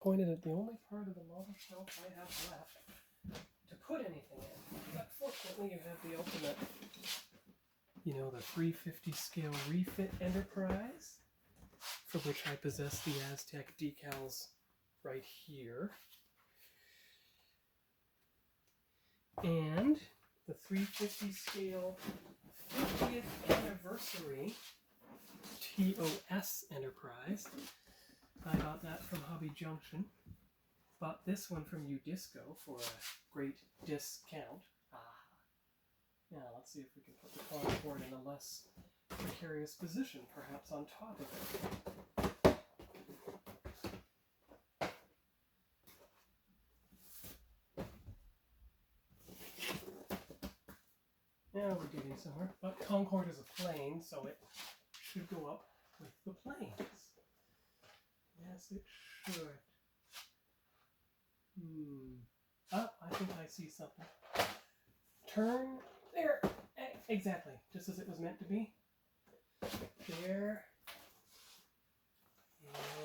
Pointed at the only part of the model shelf I have left to put anything in. But fortunately, you have the ultimate, the 350 scale refit Enterprise, for which I possess the Aztec decals right here. And the 350 scale 50th anniversary TOS Enterprise. I got that from Hobby Junction. Bought this one from Udisco for a great discount. Now let's see if we can put the Concorde in a less precarious position, perhaps on top of it. Now we're getting somewhere. But Concorde is a plane, so it should go up with the planes. Yes, it should. I think I see something. Turn there. Exactly, just as it was meant to be. There.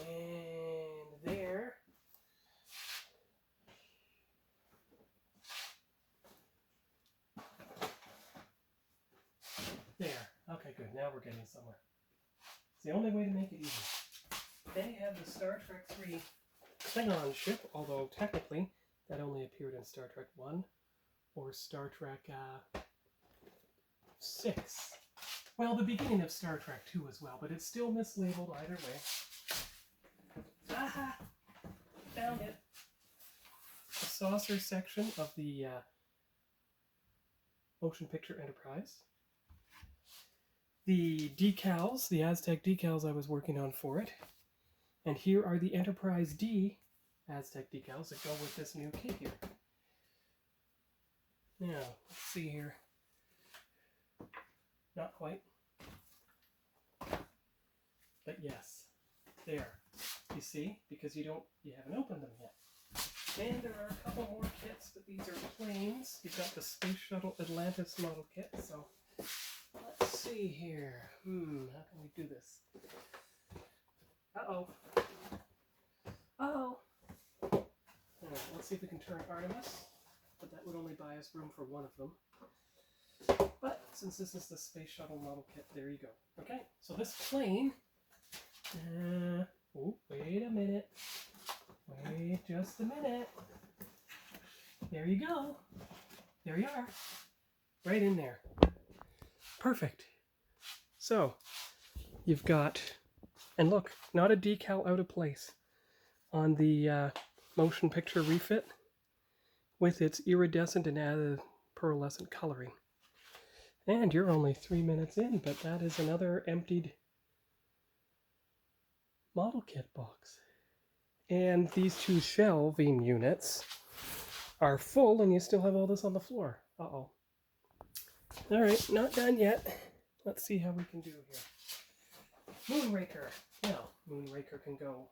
And there. There. Okay, good. Now we're getting somewhere. It's the only way to make it easy. Then you have the Star Trek 3 Klingon ship, although technically that only appeared in Star Trek 1 or Star Trek 6. Well, the beginning of Star Trek 2 as well, but it's still mislabeled either way. Aha! Found it. The saucer section of the Motion Picture Enterprise. The decals, the Aztec decals I was working on for it. And here are the Enterprise D Aztec decals that go with this new kit here. Now, let's see here. Not quite. But yes, there. You see? Because you haven't opened them yet. And there are a couple more kits, but these are planes. You've got the Space Shuttle Atlantis model kit, so let's see here. How can we do this? Uh-oh. Uh-oh. Right, let's see if we can turn Artemis, but that would only buy us room for one of them. But since this is the Space Shuttle model kit, there you go. Okay, so this plane... wait a minute. Wait just a minute. There you go. There you are. Right in there. Perfect. So, you've got... And look, not a decal out of place on the motion picture refit with its iridescent and added pearlescent coloring. And you're only 3 minutes in, but that is another emptied model kit box. And these two shelving units are full, and you still have all this on the floor. Uh-oh. All right, not done yet. Let's see how we can do here. Moonraker. Now, Moonraker can go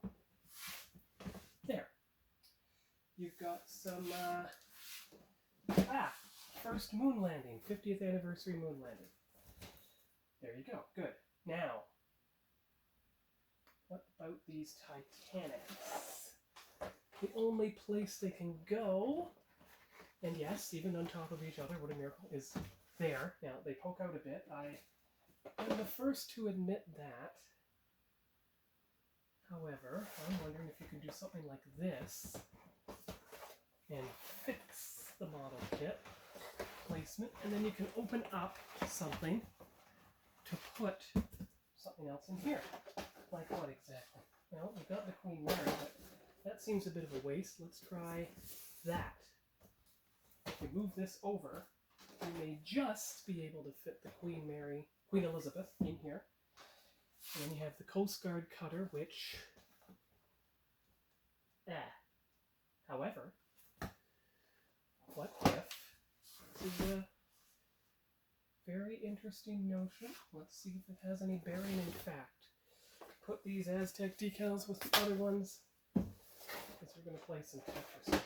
there. You've got some, first moon landing, 50th anniversary moon landing. There you go, good. Now, what about these Titanics? The only place they can go, and yes, even on top of each other, what a miracle, is there. Now, they poke out a bit. I am the first to admit that. However, I'm wondering if you can do something like this and fix the model kit placement, and then you can open up something to put something else in here. Like what exactly? Well, we've got the Queen Mary, but that seems a bit of a waste. Let's try that. If we move this over, we may just be able to fit the Queen Elizabeth in here. And then you have the Coast Guard cutter, which... However, what if... This is a very interesting notion. Let's see if it has any bearing in fact. Put these Aztec decals with the other ones, because we're going to play some Tetris.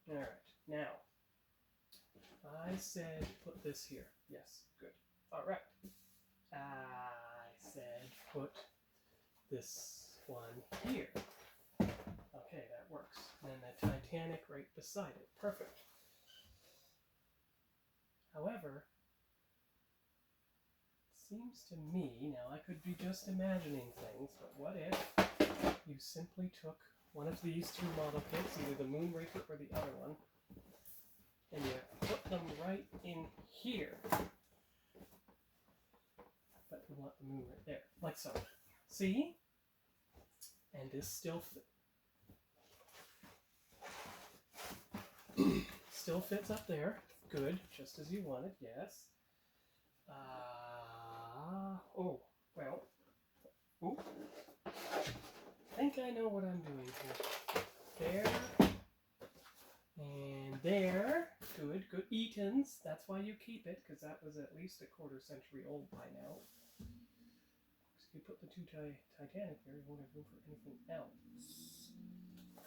Alright, now, I said put this here. Yes, good. All right. I said put this one here. Okay, that works. And then the Titanic right beside it. Perfect. However, it seems to me, now I could be just imagining things, but what if you simply took one of these two model kits, either the Moonraker or the other one, and you put them right in here. But we want the moon right there, like so. See? And this still still fits up there. Good, just as you wanted, yes. Oh, well. Ooh. I think I know what I'm doing here. There. And there. Good, good. Eaton's. That's why you keep it, because that was at least a quarter century old by now. So if you put the two Titanic there, you won't have room for anything else.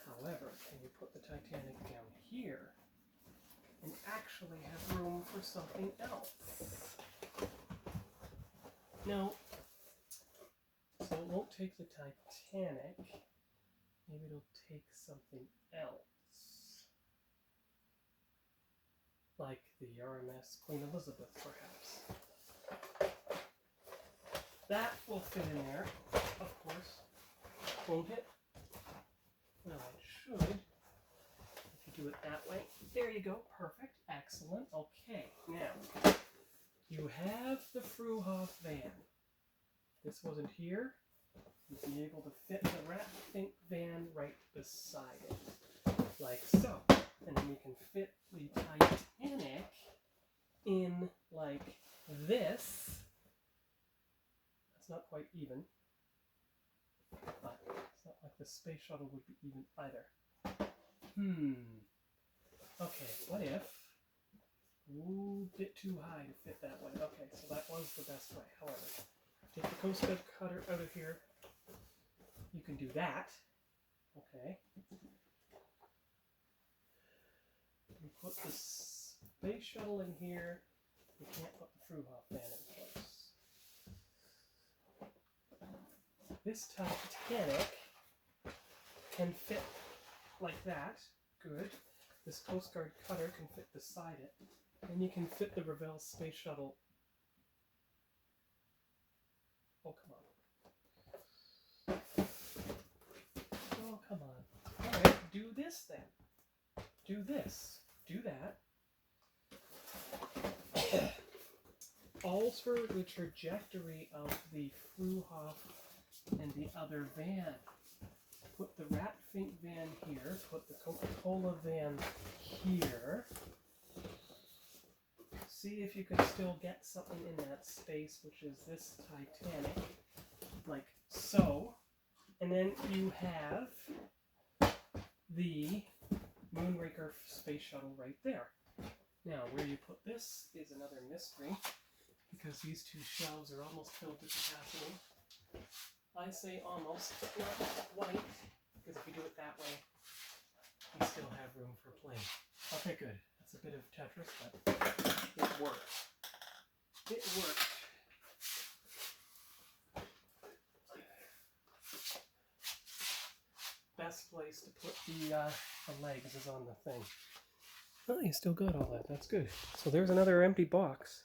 However, can you put the Titanic down here and actually have room for something else? No. So it won't take the Titanic. Maybe it'll take something else. Like the RMS Queen Elizabeth, perhaps. That will fit in there, of course. Won't it? Well, it should. If you do it that way. There you go. Perfect. Excellent. Okay. Now, you have the Fruehauf van. If this wasn't here, you'd be able to fit the Ratfink van right beside it. Like so. And then you can fit the Titanic in like this. That's not quite even. But it's not like the space shuttle would be even either. Okay, what if? Ooh, bit too high to fit that way. Okay, so that was the best way. However, take the Coast Guard cutter out of here. You can do that. Okay. You put the space shuttle in here. You can't put the Fruehauf van in place. This Titanic can fit like that. Good. This Coast Guard cutter can fit beside it. And you can fit the Revell space shuttle. Oh, come on. Oh, come on. Alright, do this then. Do this. Do that. Alter the trajectory of the Fruehauf and the other van. Put the Ratfink van here. Put the Coca-Cola van here. See if you can still get something in that space, which is this Titanic, like so. And then you have the Moonraker space shuttle right there. Now, where you put this is another mystery, because these two shelves are almost filled to capacity. I say almost, but not quite, because if you do it that way, you still have room for playing. Okay, good. That's a bit of Tetris, but it worked. It worked. Best place to put the legs is on the thing. Oh, you still got all that. That's good. So there's another empty box.